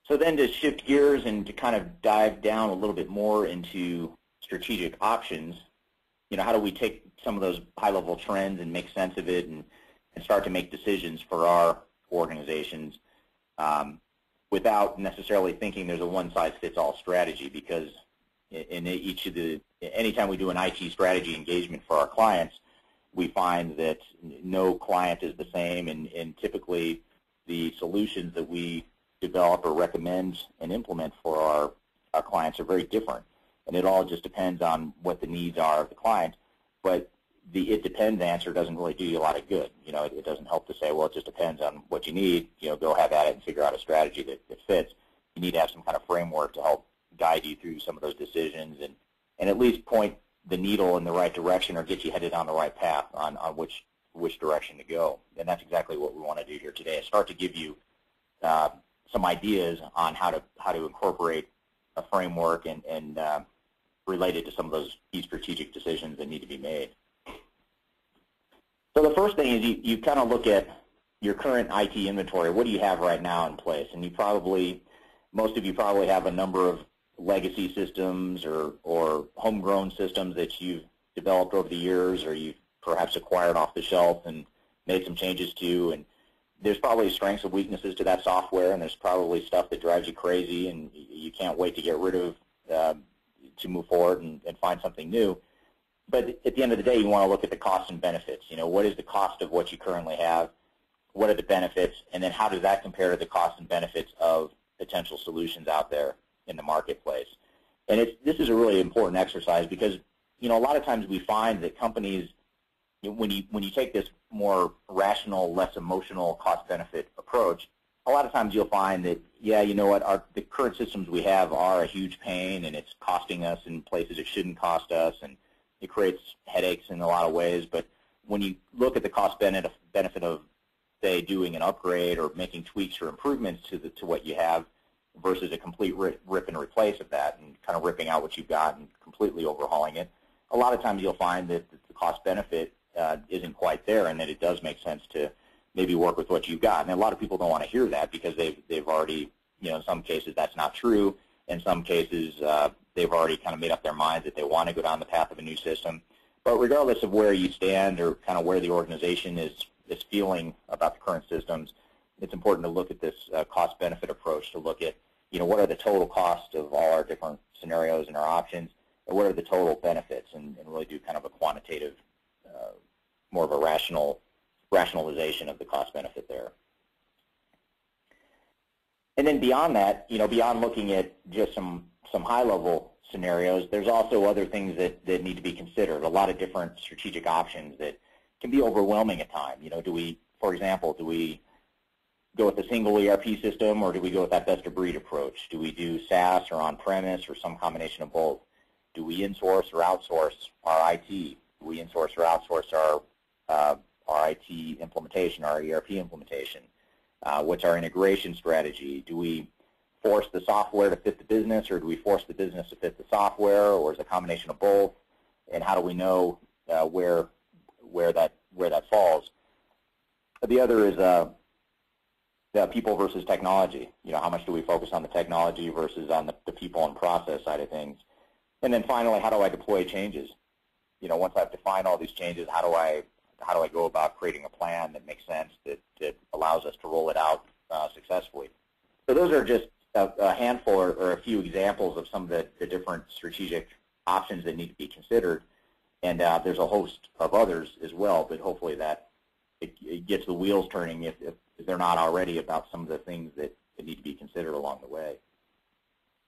So then to shift gears and to kind of dive down a little bit more into strategic options, how do we take some of those high-level trends and make sense of it and start to make decisions for our organizations without necessarily thinking there's a one-size-fits-all strategy? Because anytime we do an IT strategy engagement for our clients, we find that no client is the same, and typically the solutions that we develop or recommend and implement for our clients are very different. And it all just depends on what the needs are of the client. But the "it depends" answer doesn't really do you a lot of good. It doesn't help to say, well, it just depends on what you need. Go have at it and figure out a strategy that fits. You need to have some kind of framework to help guide you through some of those decisions and at least point the needle in the right direction or get you headed on the right path on which direction to go. And that's exactly what we want to do here today. Start to give you some ideas on how to incorporate a framework and relate it to some of those key strategic decisions that need to be made. So the first thing is you kind of look at your current IT inventory. What do you have right now in place? And most of you probably have a number of legacy systems or homegrown systems that you've developed over the years, or you've perhaps acquired off the shelf and made some changes to. And there's probably strengths and weaknesses to that software, and there's probably stuff that drives you crazy and you can't wait to get rid of to move forward and find something new. But at the end of the day, you want to look at the costs and benefits. What is the cost of what you currently have? What are the benefits? And then how does that compare to the costs and benefits of potential solutions out there in the marketplace? And this is a really important exercise because, a lot of times we find that companies, when you take this more rational, less emotional cost-benefit approach, a lot of times you'll find that, the current systems we have are a huge pain, and it's costing us in places it shouldn't cost us, and it creates headaches in a lot of ways. But when you look at the cost-benefit of, say, doing an upgrade or making tweaks or improvements to what you have versus a complete rip and replace of that and kind of ripping out what you've got and completely overhauling it, a lot of times you'll find that the cost-benefit isn't quite there, and that it does make sense to maybe work with what you've got. And a lot of people don't want to hear that because they've already, in some cases that's not true. In some cases, they've already kind of made up their minds that they want to go down the path of a new system. But regardless of where you stand or kind of where the organization is feeling about the current systems, it's important to look at this cost-benefit approach to look at, what are the total costs of all our different scenarios and our options, and what are the total benefits, and really do kind of a quantitative, more of a rationalization of the cost-benefit there. And then beyond that, beyond looking at just some high-level scenarios, there's also other things that need to be considered, a lot of different strategic options that can be overwhelming at times. For example, do we go with a single ERP system, or do we go with that best-of-breed approach? Do we do SaaS or on-premise or some combination of both? Do we insource or outsource our IT? Do we insource or outsource our IT implementation, our ERP implementation? What's our integration strategy? Do we force the software to fit the business, or do we force the business to fit the software, or is it a combination of both? And how do we know where that falls? The other is the people versus technology. How much do we focus on the technology versus on the people and process side of things? And then finally, how do I deploy changes? Once I've defined all these changes, how do I go about creating a plan that makes sense, that allows us to roll it out successfully? So those are just a handful or a few examples of some of the different strategic options that need to be considered. And there's a host of others as well, but hopefully that it gets the wheels turning if they're not already, about some of the things that need to be considered along the way.